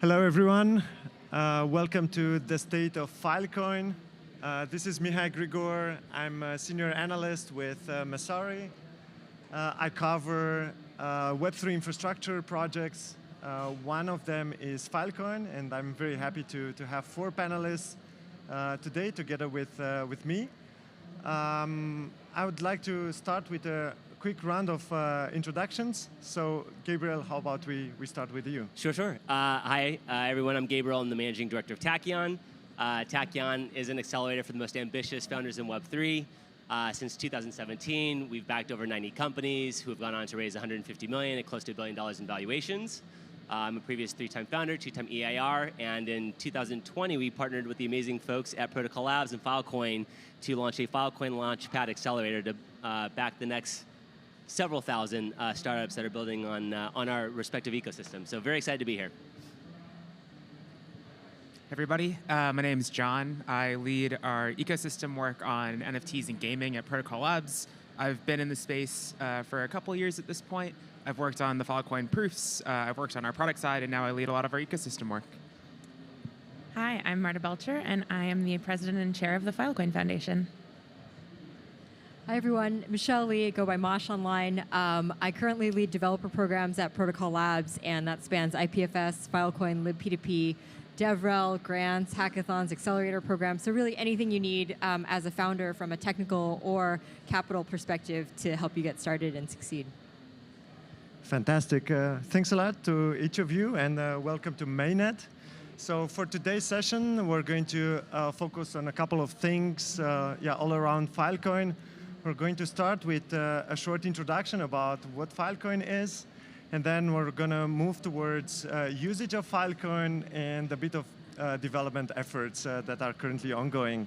Hello, everyone. Welcome to the state of Filecoin. This is Mihai Grigore. I'm a senior analyst with Messari. I cover Web3 infrastructure projects. One of them is Filecoin, and I'm very happy to have four panelists today together with me. I would like to start with a quick round of introductions. So, Gabriel, how about we start with you? Sure. Hi, everyone. I'm Gabriel. I'm the managing director of Tachyon. Tachyon is an accelerator for the most ambitious founders in Web3. Since 2017, we've backed over 90 companies who have gone on to raise $150 million at close to $1 billion in valuations. I'm a previous 3-time founder, 2-time EIR, and in 2020, we partnered with the amazing folks at Protocol Labs and Filecoin to launch a Filecoin Launchpad accelerator to back the next several thousand startups that are building on our respective ecosystems. So very excited to be here. Hey everybody, my name is John. I lead our ecosystem work on NFTs and gaming at Protocol Labs. I've been in the space for a couple of years at this point. I've worked on the Filecoin proofs, I've worked on our product side, and now I lead a lot of our ecosystem work. Hi, I'm Marta Belcher, and I am the president and chair of the Filecoin Foundation. Hi everyone, Michelle Lee, go by Mosh online. I currently lead developer programs at Protocol Labs, and that spans IPFS, Filecoin, libp2p, DevRel, grants, hackathons, accelerator programs. So really anything you need as a founder from a technical or capital perspective to help you get started and succeed. Fantastic. Thanks a lot to each of you, and welcome to Mainnet. So for today's session, we're going to focus on a couple of things all around Filecoin. We're going to start with a short introduction about what Filecoin is, and then we're going to move towards usage of Filecoin and a bit of development efforts that are currently ongoing.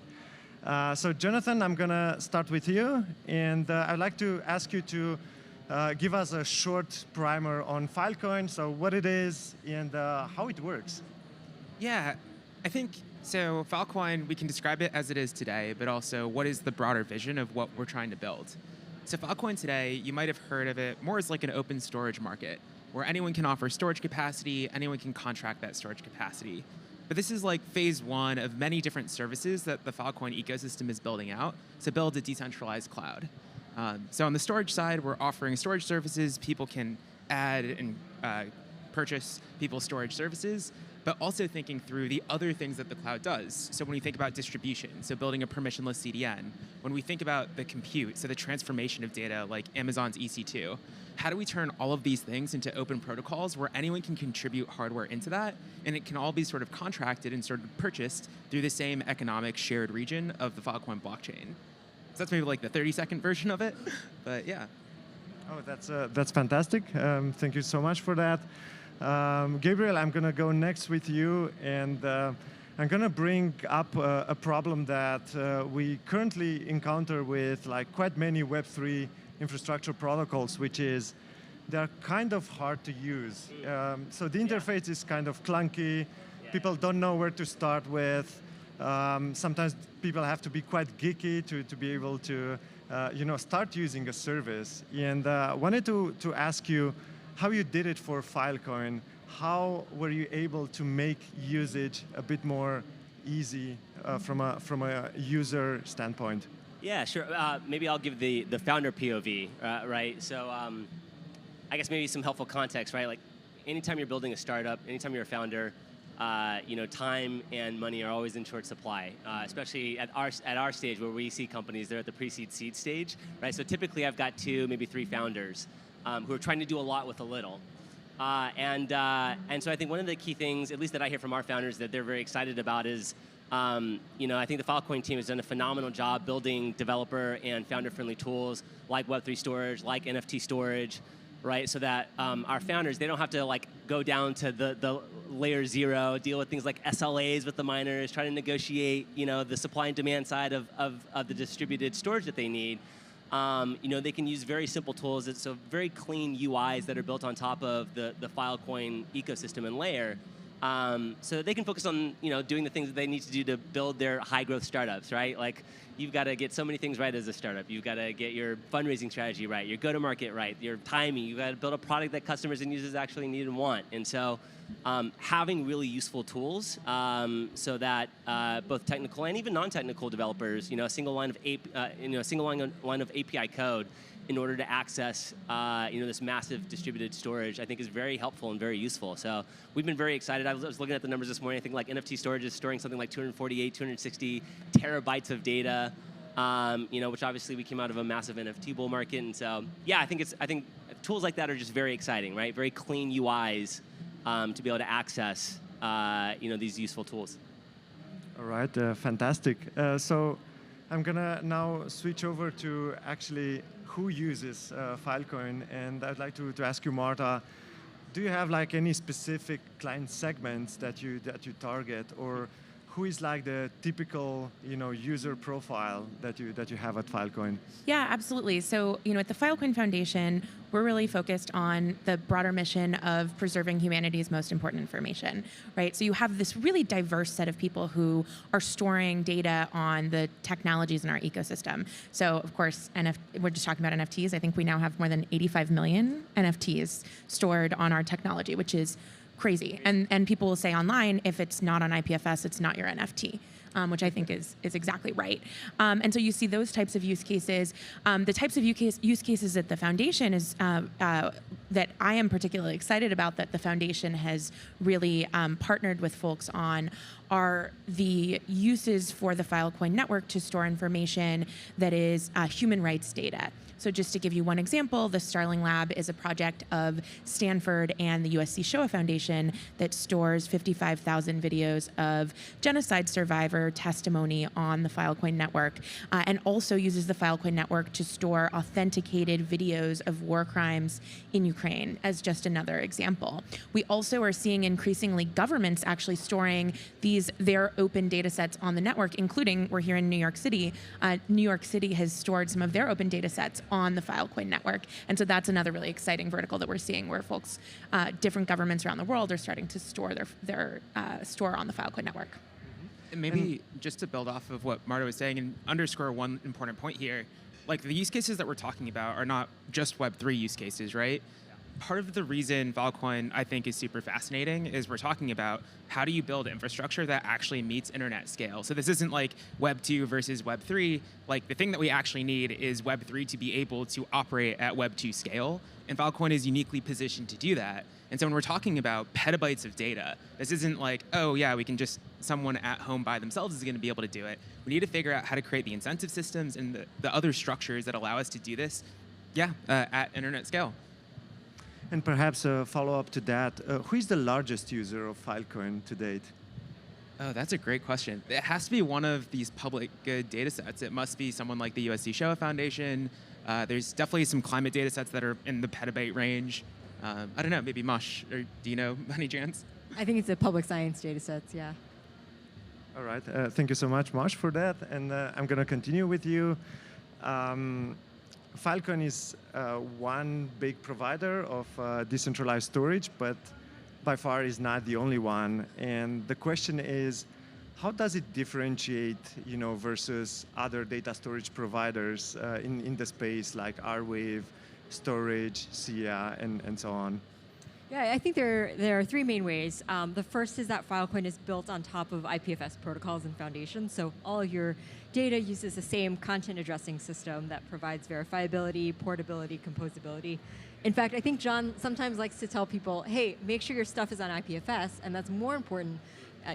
So Jonathan, I'm going to start with you, and I'd like to ask you to give us a short primer on Filecoin, so what it is and how it works. Yeah, I think, so Filecoin, we can describe it as it is today, but also what is the broader vision of what we're trying to build. So Filecoin today, you might have heard of it more as like an open storage market, where anyone can offer storage capacity, anyone can contract that storage capacity. But this is like phase one of many different services that the Filecoin ecosystem is building out to build a decentralized cloud. So on the storage side, we're offering storage services. People can add and purchase people's storage services, but also thinking through the other things that the cloud does. So when we think about distribution, so building a permissionless CDN, when we think about the compute, so the transformation of data like Amazon's EC2, how do we turn all of these things into open protocols where anyone can contribute hardware into that, and it can all be sort of contracted and sort of purchased through the same economic shared region of the Filecoin blockchain. So that's maybe like the 30-second version of it, but yeah. Oh, that's fantastic. Thank you so much for that. Gabriel, I'm going to go next with you, and I'm going to bring up a problem that we currently encounter with quite many Web3 infrastructure protocols, which is they're kind of hard to use. So the interface is kind of clunky. People don't know where to start with. Sometimes people have to be quite geeky to be able to start using a service. And I wanted to ask you how you did it for Filecoin. How were you able to make usage a bit more easy from a user standpoint? Yeah, sure. Maybe I'll give the founder POV, right? So I guess maybe some helpful context, right? Like anytime you're building a startup, anytime you're a founder, time and money are always in short supply, especially at our stage where we see companies, they're at the pre-seed seed stage, right? So typically I've got 2, maybe 3 founders who are trying to do a lot with a little. And so I think one of the key things, at least that I hear from our founders, that they're very excited about is, I think the Filecoin team has done a phenomenal job building developer and founder-friendly tools like Web3 storage, like NFT storage, right? So that our founders, they don't have to go down to the layer 0, deal with things like SLAs with the miners, try to negotiate, the supply and demand side of the distributed storage that they need. They can use very simple tools. So very clean UIs that are built on top of the Filecoin ecosystem and layer. so that they can focus on doing the things that they need to do to build their high growth startups, right? Like you've got to get so many things right as a startup. You've got to get your fundraising strategy right, your go-to-market right, your timing. You've got to build a product that customers and users actually need and want. And so having really useful tools so that both technical and even non-technical developers, a single line of API code in order to access this massive distributed storage, I think is very helpful and very useful. So we've been very excited. I was looking at the numbers this morning. I think like NFT storage is storing something like 248, 260 terabytes of data, which obviously we came out of a massive NFT bull market. And so, yeah, I think tools like that are just very exciting, right? Very clean UIs to be able to access, these useful tools. All right, fantastic. So I'm gonna now switch over to actually who uses Filecoin, and I'd like to ask you, Marta, do you have like any specific client segments that you target, or who is like the typical user profile that you have at Filecoin? Yeah, absolutely. So at the Filecoin Foundation, we're really focused on the broader mission of preserving humanity's most important information, right? So you have this really diverse set of people who are storing data on the technologies in our ecosystem. So of course, we're just talking about NFTs. I think we now have more than 85 million NFTs stored on our technology, which is crazy. And people will say online, if it's not on IPFS, it's not your NFT, which I think is exactly right. And so you see those types of use cases. The types of use cases at the foundation is that I am particularly excited about, that the foundation has really partnered with folks on, are the uses for the Filecoin network to store information that is human rights data. So just to give you one example, the Starling Lab is a project of Stanford and the USC Shoah Foundation that stores 55,000 videos of genocide survivor testimony on the Filecoin network, and also uses the Filecoin network to store authenticated videos of war crimes in Ukraine, as just another example. We also are seeing increasingly governments actually storing their open data sets on the network, including, we're here in New York City. New York City has stored some of their open data sets on the Filecoin network. And so that's another really exciting vertical that we're seeing, where folks, different governments around the world are starting to store their store on the Filecoin network. And maybe just to build off of what Marta was saying and underscore one important point here, like the use cases that we're talking about are not just Web3 use cases, right? Part of the reason Filecoin, I think, is super fascinating is we're talking about how do you build infrastructure that actually meets internet scale. So this isn't like Web 2 versus Web 3. Like the thing that we actually need is Web 3 to be able to operate at Web 2 scale. And Filecoin is uniquely positioned to do that. And so when we're talking about petabytes of data, this isn't like, oh yeah, someone at home by themselves is going to be able to do it. We need to figure out how to create the incentive systems and the other structures that allow us to do this, at internet scale. And perhaps a follow-up to that, who is the largest user of Filecoin to date? Oh, that's a great question. It has to be one of these public good data sets. It must be someone like the USC Shoah Foundation. There's definitely some climate data sets that are in the petabyte range. I don't know, maybe Mosh, or do you know, any chance? I think it's the public science data sets, yeah. All right, thank you so much, Mosh, for that. And I'm going to continue with you. Filecoin is one big provider of decentralized storage, but by far is not the only one. And the question is, how does it differentiate, versus other data storage providers in the space like Arwave, Storage, SIA, and so on? Yeah, I think there are three main ways. The first is that Filecoin is built on top of IPFS protocols and foundations, so all of your data uses the same content addressing system that provides verifiability, portability, composability. In fact, I think John sometimes likes to tell people, hey, make sure your stuff is on IPFS, and that's more important.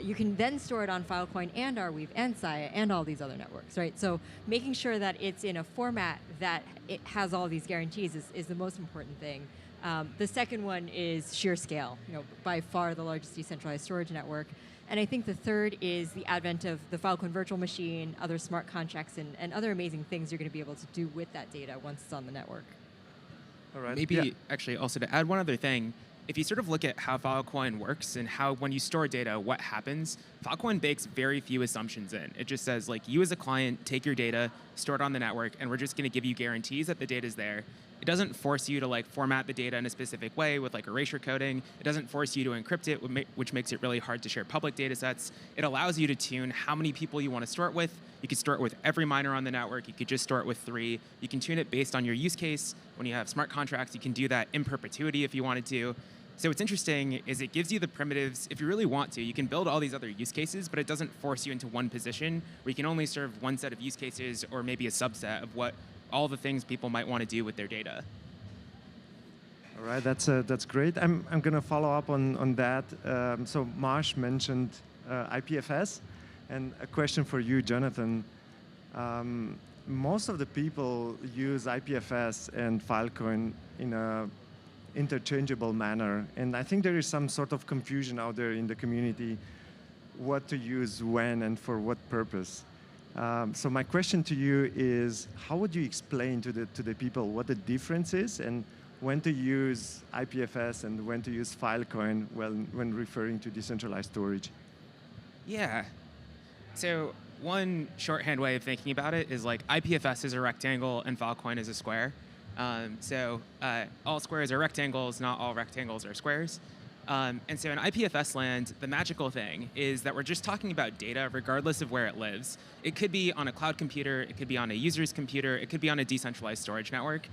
You can then store it on Filecoin and Arweave and SIA and all these other networks, right? So making sure that it's in a format that it has all these guarantees is the most important thing. The second one is sheer scale, by far the largest decentralized storage network. And I think the third is the advent of the Filecoin virtual machine, other smart contracts, and other amazing things you're going to be able to do with that data once it's on the network. All right. Maybe actually also to add one other thing, if you sort of look at how Filecoin works and how when you store data, what happens, Filecoin bakes very few assumptions in. It just says, like, you as a client, take your data, store it on the network, and we're just going to give you guarantees that the data is there. It doesn't force you to like format the data in a specific way with like erasure coding. It doesn't force you to encrypt it, which makes it really hard to share public data sets. It allows you to tune how many people you want to store it with. You could store it with every miner on the network. You could just store it with 3. You can tune it based on your use case. When you have smart contracts, you can do that in perpetuity if you wanted to. So what's interesting is it gives you the primitives. If you really want to, you can build all these other use cases, but it doesn't force you into one position where you can only serve one set of use cases or maybe a subset of what all the things people might want to do with their data. All right, that's great. I'm going to follow up on that. So Mosh mentioned IPFS, and a question for you, Jonathan. Most of the people use IPFS and Filecoin in a interchangeable manner, and I think there is some sort of confusion out there in the community what to use when and for what purpose. So my question to you is, how would you explain to the people what the difference is and when to use IPFS and when to use Filecoin when referring to decentralized storage? Yeah. So one shorthand way of thinking about it is like IPFS is a rectangle and Filecoin is a square. All squares are rectangles, not all rectangles are squares. And so in IPFS land, the magical thing is that we're just talking about data regardless of where it lives. It could be on a cloud computer, it could be on a user's computer, it could be on a decentralized storage network.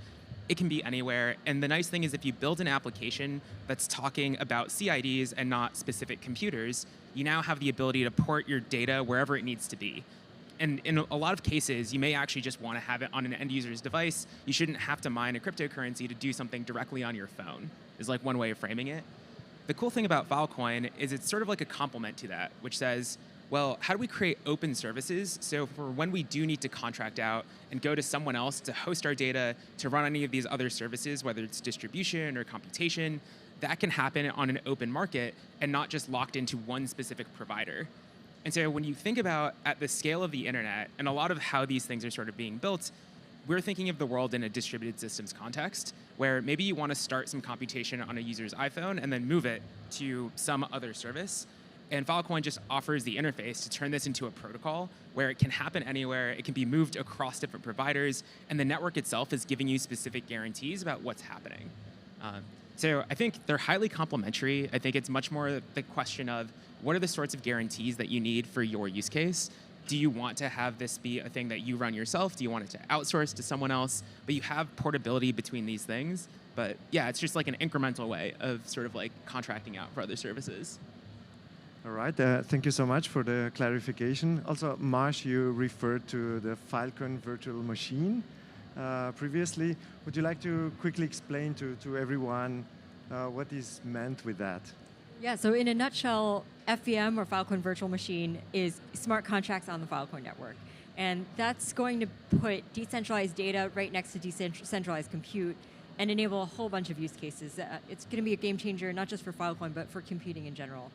It can be anywhere. And the nice thing is if you build an application that's talking about CIDs and not specific computers, you now have the ability to port your data wherever it needs to be. And in a lot of cases, you may actually just want to have it on an end user's device. You shouldn't have to mine a cryptocurrency to do something directly on your phone, is like one way of framing it. The cool thing about Filecoin is it's sort of like a complement to that, which says, well, how do we create open services so for when we do need to contract out and go to someone else to host our data, to run any of these other services, whether it's distribution or computation, that can happen on an open market and not just locked into one specific provider. And so when you think about at the scale of the internet and a lot of how these things are sort of being built, we're thinking of the world in a distributed systems context where maybe you want to start some computation on a user's iPhone and then move it to some other service. And Filecoin just offers the interface to turn this into a protocol where it can happen anywhere, it can be moved across different providers, and the network itself is giving you specific guarantees about what's happening. So I think they're highly complementary. I think it's much more the question of what are the sorts of guarantees that you need for your use case? Do you want to have this be a thing that you run yourself? Do you want it to outsource to someone else? But you have portability between these things. But yeah, it's just like an incremental way of sort of like contracting out for other services. All right, thank you so much for the clarification. Also, Mosh, you referred to the Filecoin virtual machine previously. Would you like to quickly explain to everyone what is meant with that? Yeah, so in a nutshell, FVM, or Filecoin Virtual Machine, is smart contracts on the Filecoin network. And that's going to put decentralized data right next to decentralized compute and enable a whole bunch of use cases. It's going to be a game changer, not just for Filecoin, but for computing in general.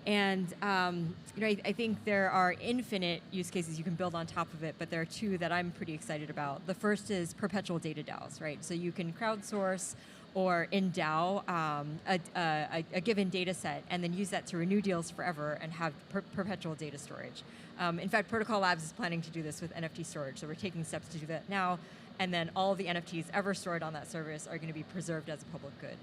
And I think there are infinite use cases you can build on top of it, but there are two that I'm pretty excited about. The first is perpetual data DAOs, right? So you can crowdsource or endow a given data set and then use that to renew deals forever and have perpetual data storage. In fact, Protocol Labs is planning to do this with NFT storage, so we're taking steps to do that now, and then all of the NFTs ever stored on that service are going to be preserved as a public good.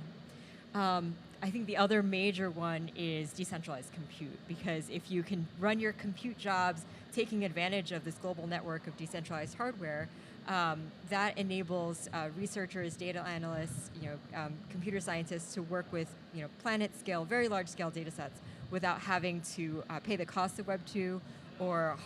I think the other major one is decentralized compute, because if you can run your compute jobs taking advantage of this global network of decentralized hardware, that enables researchers, data analysts, computer scientists to work with planet scale, very large scale data sets without having to pay the cost of Web 2 or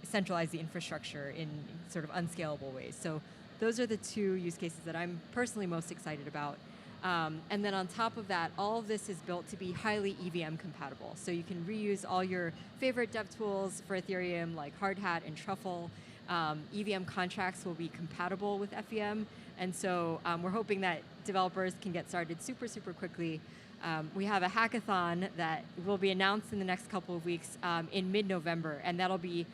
centralize the infrastructure in sort of unscalable ways. So those are the two use cases that I'm personally most excited about. And then on top of that, all of this is built to be highly EVM compatible. So you can reuse all your favorite dev tools for Ethereum like Hardhat and Truffle. EVM contracts will be compatible with FVM. And so we're hoping that developers can get started super, super quickly. We have a hackathon that will be announced in the next couple of weeks in mid-November. And that'll be,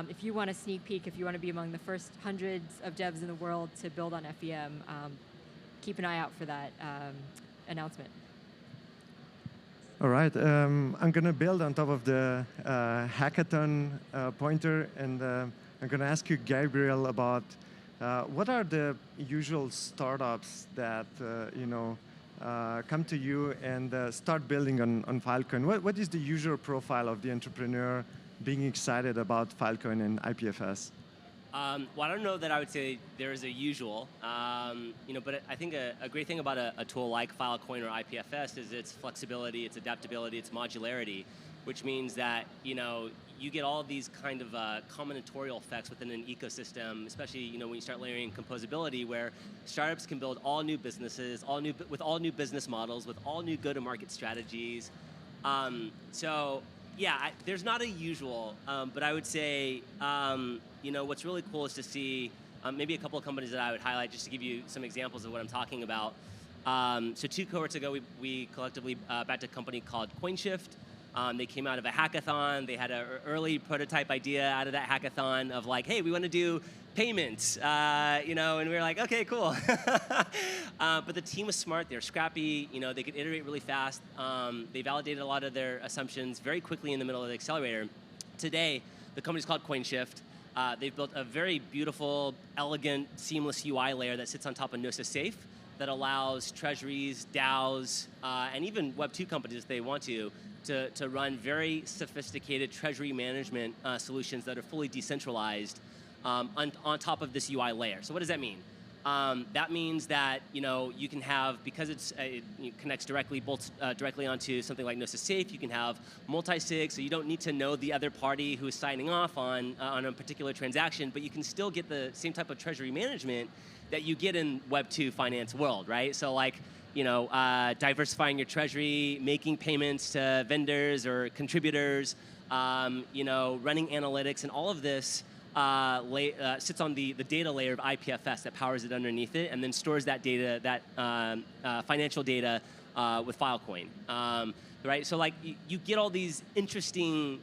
if you want a sneak peek, if you want to be among the first hundreds of devs in the world to build on FVM, keep an eye out for that announcement. All right, I'm going to build on top of the hackathon pointer, and I'm going to ask you, Gabriel, about what are the usual startups that come to you and start building on Filecoin? What is the usual profile of the entrepreneur being excited about Filecoin and IPFS? Well, I don't know that I would say there is a usual, but I think a great thing about a tool like Filecoin or IPFS is its flexibility, its adaptability, its modularity, which means that you get all these kind of combinatorial effects within an ecosystem, especially when you start layering composability, where startups can build all new businesses, with all new business models, with all new go-to-market strategies. So yeah, there's not a usual, but I would say what's really cool is to see maybe a couple of companies that I would highlight just to give you some examples of what I'm talking about. So 2 cohorts ago, we collectively backed a company called CoinShift. They came out of a hackathon. They had an early prototype idea out of that hackathon of like, hey, we want to do payments, and we were like, okay, cool. But the team was smart. They were scrappy. They could iterate really fast. They validated a lot of their assumptions very quickly in the middle of the accelerator. Today, the company's called CoinShift. They've built a very beautiful, elegant, seamless UI layer that sits on top of Gnosis Safe that allows treasuries, DAOs, and even Web2 companies, if they want to run very sophisticated treasury management solutions that are fully decentralized on top of this UI layer. So what does that mean? That means that you can have, because it connects directly onto something like Gnosis Safe, you can have multi-sig, so you don't need to know the other party who's signing off on a particular transaction, but you can still get the same type of treasury management that you get in Web2 finance world, right? So like, diversifying your treasury, making payments to vendors or contributors, running analytics, and all of this sits on the data layer of IPFS that powers it underneath it, and then stores that data, that financial data, with Filecoin, right? So like you get all these interesting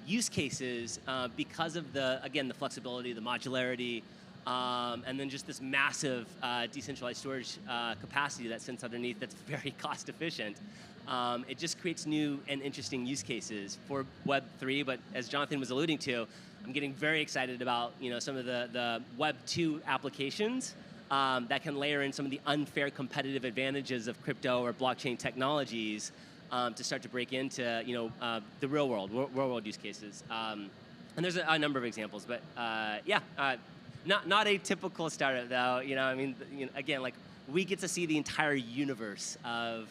use cases because of the flexibility, the modularity. And then just this massive decentralized storage capacity that sits underneath that's very cost efficient. It just creates new and interesting use cases for Web3, but as Jonathan was alluding to, I'm getting very excited about some of the Web2 applications that can layer in some of the unfair competitive advantages of crypto or blockchain technologies to start to break into the real world use cases. And there's a number of examples, but Not a typical startup though, again, like we get to see the entire universe of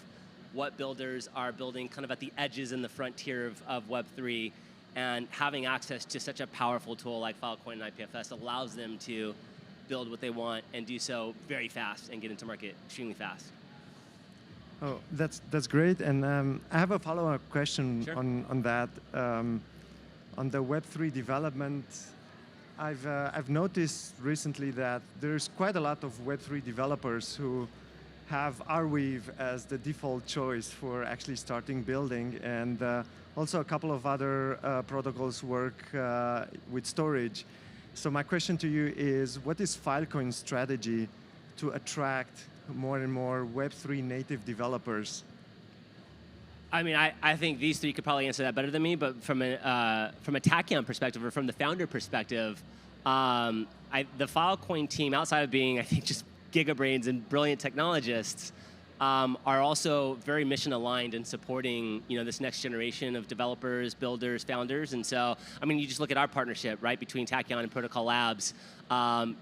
what builders are building kind of at the edges and the frontier of Web3, and having access to such a powerful tool like Filecoin and IPFS allows them to build what they want and do so very fast and get into market extremely fast. Oh, that's great, and I have a follow-up question Sure. on that. On the Web3 development, I've noticed recently that there's quite a lot of Web3 developers who have Arweave as the default choice for actually starting building, and also a couple of other protocols work with storage. So my question to you is, what is Filecoin's strategy to attract more and more Web3 native developers? I mean, I think these three could probably answer that better than me, but from a Tachyon perspective, or from the founder perspective, the Filecoin team, outside of being, I think, just gigabrains and brilliant technologists, are also very mission aligned in supporting this next generation of developers, builders, founders. And so, I mean, you just look at our partnership, right, between Tachyon and Protocol Labs. I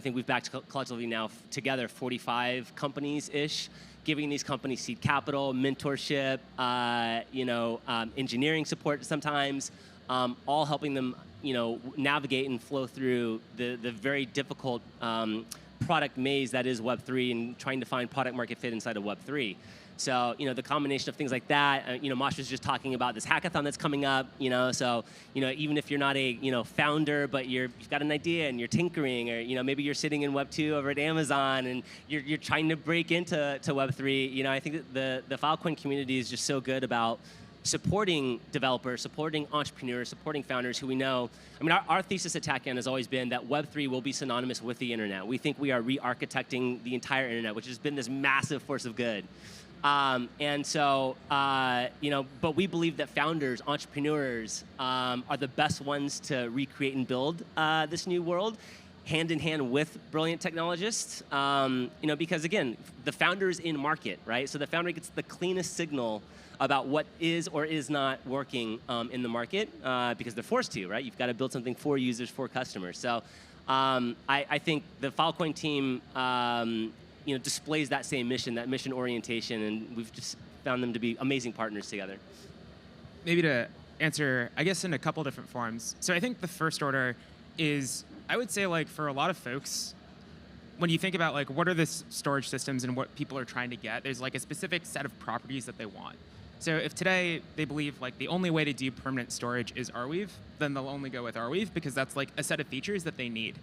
think we've backed collectively now together 45 companies-ish, giving these companies seed capital, mentorship, engineering support sometimes, all helping them, navigate and flow through the very difficult product maze that is Web3 and trying to find product market fit inside of Web3. So, the combination of things like that, Mosh was just talking about this hackathon that's coming up, so, even if you're not a, founder, but you've got an idea and you're tinkering, or, maybe you're sitting in Web2 over at Amazon and you're trying to break into Web3, I think that the Filecoin community is just so good about supporting developers, supporting entrepreneurs, supporting founders who we know. I mean, our thesis at Tachyon has always been that Web3 will be synonymous with the internet. We think we are re-architecting the entire internet, which has been this massive force of good. And so, but we believe that founders, entrepreneurs, are the best ones to recreate and build this new world. hand in hand with brilliant technologists, because again, the founder is in market, right? So the founder gets the cleanest signal about what is or is not working in the market because they're forced to, right? You've got to build something for users, for customers. So I think the Filecoin team, displays that same mission, that mission orientation, and we've just found them to be amazing partners together. Maybe to answer, I guess, in a couple different forms. So I think the first order is, I would say, like, for a lot of folks, when you think about, like, what are the storage systems and what people are trying to get, there's, like, a specific set of properties that they want. So if today they believe, like, the only way to do permanent storage is Arweave, then they'll only go with Arweave because that's, like, a set of features that they need.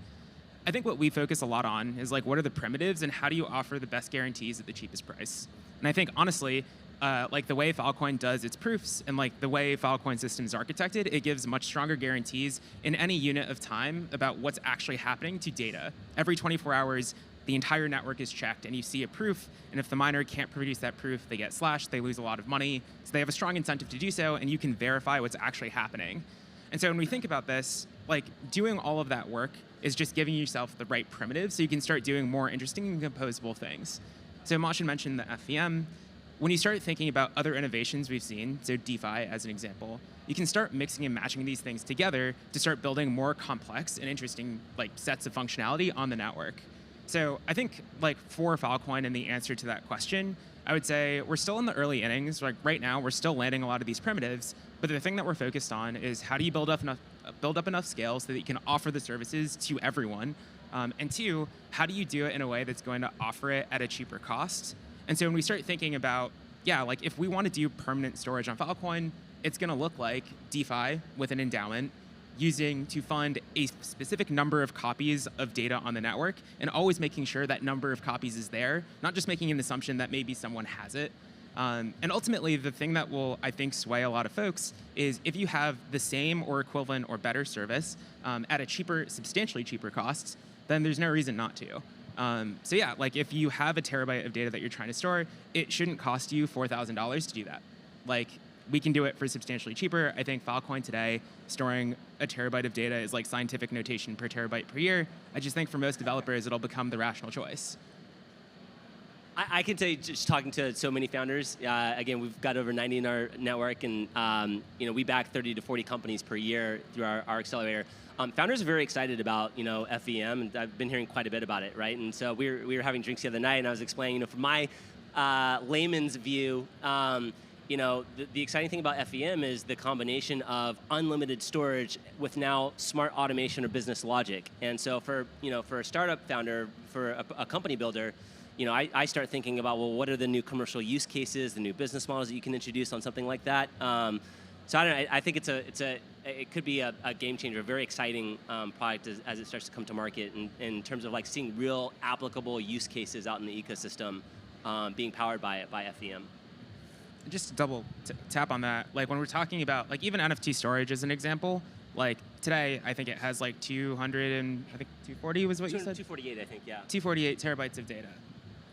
I think what we focus a lot on is, like, what are the primitives and how do you offer the best guarantees at the cheapest price? And I think, honestly, like the way Filecoin does its proofs and like the way Filecoin system is architected, it gives much stronger guarantees in any unit of time about what's actually happening to data. Every 24 hours, the entire network is checked and you see a proof, and if the miner can't produce that proof, they get slashed, they lose a lot of money, so they have a strong incentive to do so, and you can verify what's actually happening. And so when we think about this, like doing all of that work is just giving yourself the right primitives so you can start doing more interesting and composable things. So Mosh mentioned the FVM. When you start thinking about other innovations we've seen, so DeFi as an example, you can start mixing and matching these things together to start building more complex and interesting like sets of functionality on the network. So I think like for Filecoin and the answer to that question, I would say we're still in the early innings. Like right now, we're still landing a lot of these primitives, but the thing that we're focused on is how do you build up enough scale so that you can offer the services to everyone, and two, how do you do it in a way that's going to offer it at a cheaper cost? And so when we start thinking about, yeah, like if we want to do permanent storage on Filecoin, it's going to look like DeFi with an endowment, using to fund a specific number of copies of data on the network, and always making sure that number of copies is there, not just making an assumption that maybe someone has it. And ultimately, the thing that will, I think, sway a lot of folks is if you have the same or equivalent or better service at a cheaper, substantially cheaper cost, then there's no reason not to. So yeah, like if you have a terabyte of data that you're trying to store, it shouldn't cost you $4,000 to do that. Like we can do it for substantially cheaper. I think Filecoin today, storing a terabyte of data is like scientific notation per terabyte per year. I just think for most developers, it'll become the rational choice. I can tell you, just talking to so many founders, again, we've got over 90 in our network, and we back 30 to 40 companies per year through our accelerator. Founders are very excited about FVM, and I've been hearing quite a bit about it, right? And so we were having drinks the other night, and I was explaining, from my layman's view, the exciting thing about FVM is the combination of unlimited storage with now smart automation or business logic. And so for a startup founder, for a company builder, I start thinking about, well, what are the new commercial use cases, the new business models that you can introduce on something like that? So I don't know. I think it could be a game changer, a very exciting product as it starts to come to market in terms of like seeing real applicable use cases out in the ecosystem being powered by FVM. Just to double tap on that, like when we're talking about like even NFT storage as an example, like today I think it has like 200 and I think 240 was what you said? 248, I think, yeah. 248 terabytes of data.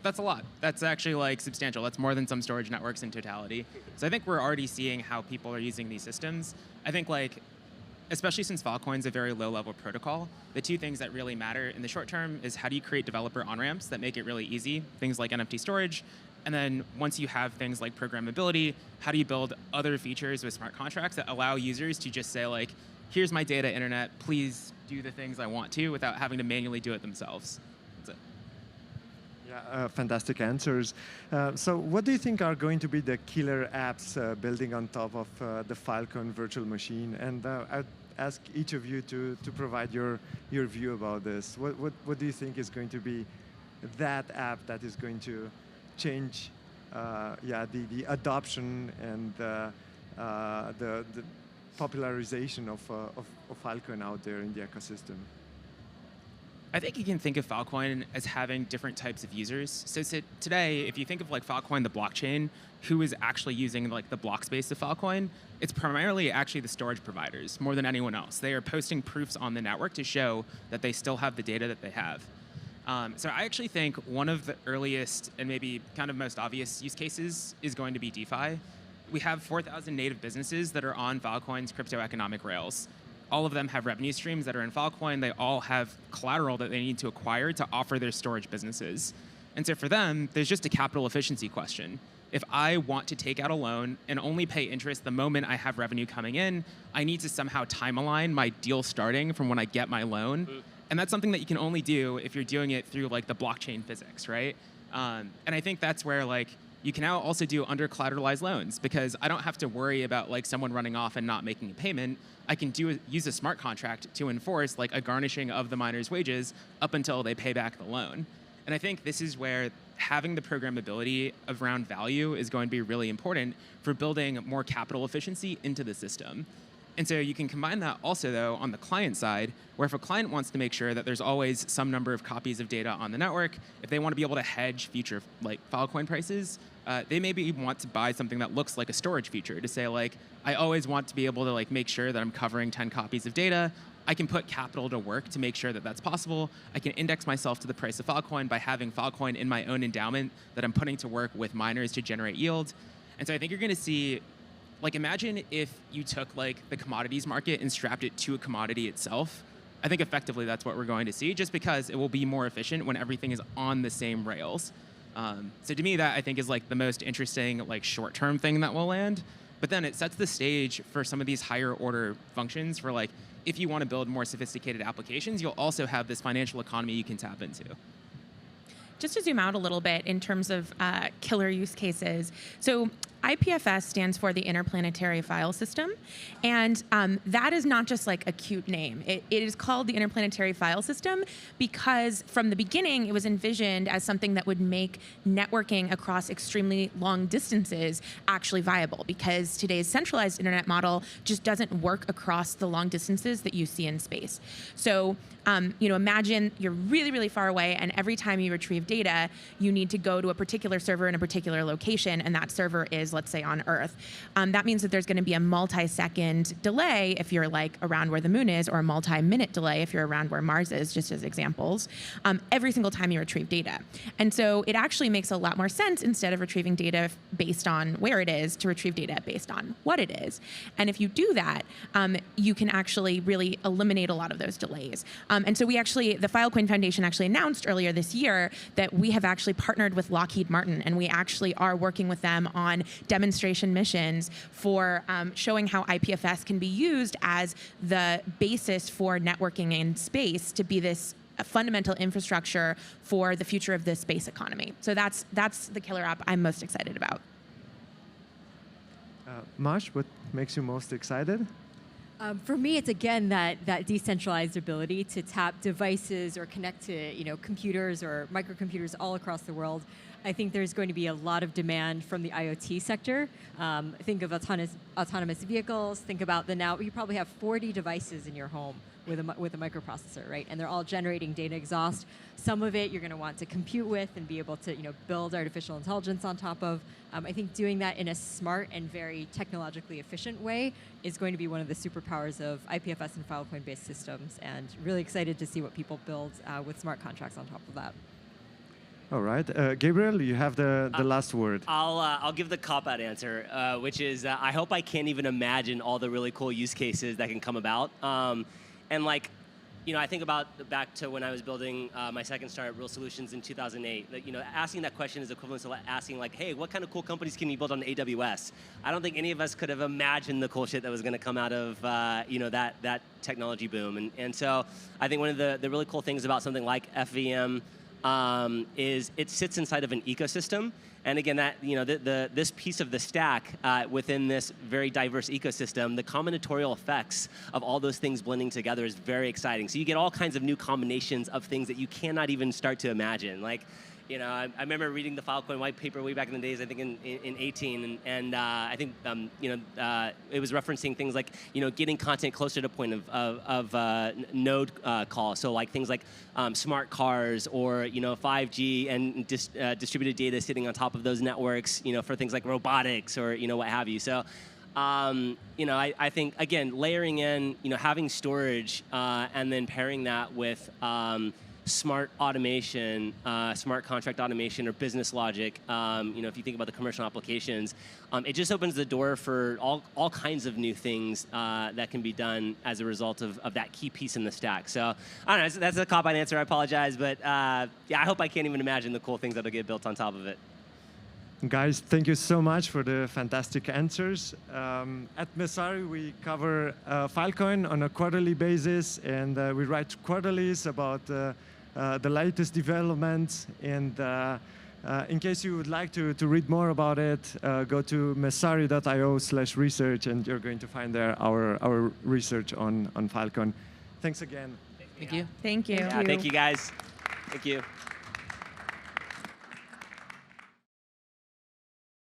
That's a lot. That's actually like substantial. That's more than some storage networks in totality. So I think we're already seeing how people are using these systems. I think like, especially since Filecoin's a very low level protocol, the two things that really matter in the short term is how do you create developer on-ramps that make it really easy, things like NFT storage, and then once you have things like programmability, how do you build other features with smart contracts that allow users to just say like, here's my data internet, please do the things I want to without having to manually do it themselves. Yeah, fantastic answers. So what do you think are going to be the killer apps building on top of the Filecoin virtual machine? And I'd ask each of you to provide your view about this. What do you think is going to be that app that is going to change the adoption and the popularization of Filecoin out there in the ecosystem? I think you can think of Filecoin as having different types of users. So today, if you think of like Filecoin, the blockchain, who is actually using like the block space of Filecoin, it's primarily actually the storage providers more than anyone else. They are posting proofs on the network to show that they still have the data that they have. So I actually think one of the earliest and maybe kind of most obvious use cases is going to be DeFi. We have 4,000 native businesses that are on Filecoin's crypto economic rails. all of them have revenue streams that are in Filecoin. They all have collateral that they need to acquire to offer their storage businesses. And so for them, there's just a capital efficiency question. If I want to take out a loan and only pay interest the moment I have revenue coming in, I need to somehow time align my deal starting from when I get my loan. And that's something that you can only do if you're doing it through like the blockchain physics, right? And I think that's where like you can now also do under collateralized loans, because I don't have to worry about like someone running off and not making a payment. I can use a smart contract to enforce like a garnishing of the miner's wages up until they pay back the loan. And I think this is where having the programmability around value is going to be really important for building more capital efficiency into the system. And so you can combine that also, though, on the client side, where if a client wants to make sure that there's always some number of copies of data on the network, if they want to be able to hedge future like Filecoin prices, they maybe want to buy something that looks like a storage feature to say, like, I always want to be able to like make sure that I'm covering 10 copies of data. I can put capital to work to make sure that that's possible. I can index myself to the price of Filecoin by having Filecoin in my own endowment that I'm putting to work with miners to generate yield. And so I think you're going to see, like, imagine if you took like the commodities market and strapped it to a commodity itself. I think effectively that's what we're going to see, just because it will be more efficient when everything is on the same rails. So to me, that I think is like the most interesting like short-term thing that will land. But then it sets the stage for some of these higher order functions for like, if you want to build more sophisticated applications, you'll also have this financial economy you can tap into. Just to zoom out a little bit in terms of killer use cases. So IPFS stands for the Interplanetary File System, and that is not just like a cute name. It is called the Interplanetary File System because from the beginning it was envisioned as something that would make networking across extremely long distances actually viable, because today's centralized internet model just doesn't work across the long distances that you see in space. So imagine you're really, really far away, and every time you retrieve data, you need to go to a particular server in a particular location, and that server is, let's say, on Earth. That means that there's going to be a multi-second delay if you're like around where the moon is, or a multi-minute delay if you're around where Mars is, just as examples, every single time you retrieve data. And so it actually makes a lot more sense, instead of retrieving data based on where it is, to retrieve data based on what it is. And if you do that, you can actually really eliminate a lot of those delays. And so the Filecoin Foundation actually announced earlier this year that we have actually partnered with Lockheed Martin, and we actually are working with them on demonstration missions for showing how IPFS can be used as the basis for networking in space to be this fundamental infrastructure for the future of the space economy. So that's the killer app I'm most excited about. Mosh, what makes you most excited? For me, it's again that decentralized ability to tap devices or connect to computers or microcomputers all across the world. I think there's going to be a lot of demand from the IoT sector. Think of autonomous vehicles. Think about you probably have 40 devices in your home with a microprocessor, right? And they're all generating data exhaust. Some of it you're going to want to compute with and be able to build artificial intelligence on top of. I think doing that in a smart and very technologically efficient way is going to be one of the superpowers of IPFS and Filecoin-based systems, and really excited to see what people build with smart contracts on top of that. All right, Gabriel, you have the last word. I'll give the cop-out answer, which is I hope I can't even imagine all the really cool use cases that can come about. And like, I think back to when I was building my second startup, Real Solutions, in 2008. That, asking that question is equivalent to asking like, hey, what kind of cool companies can you build on AWS? I don't think any of us could have imagined the cool shit that was going to come out of that technology boom. And so I think one of the really cool things about something like FVM is it sits inside of an ecosystem. And again, that this piece of the stack within this very diverse ecosystem, the combinatorial effects of all those things blending together is very exciting. So you get all kinds of new combinations of things that you cannot even start to imagine. Like, I remember reading the Filecoin white paper way back in the days, I think in 18, and I think it was referencing things like getting content closer to point of node call. So like things like smart cars or 5G and distributed data sitting on top of those networks. For things like robotics or what have you. So. I think again layering in having storage and then pairing that with smart automation, smart contract automation, or business logic, if you think about the commercial applications, it just opens the door for all kinds of new things that can be done as a result of that key piece in the stack. So I don't know, that's a cop-out answer, I apologize, but yeah, I hope I can't even imagine the cool things that'll get built on top of it. Guys, thank you so much for the fantastic answers. At Messari, we cover Filecoin on a quarterly basis, and we write quarterlies about the latest developments. And in case you would like to read more about it, go to messari.io/research, and you're going to find there our research on Filecoin. Thanks again. Thank you. Thank you. Yeah, thank you, guys. Thank you.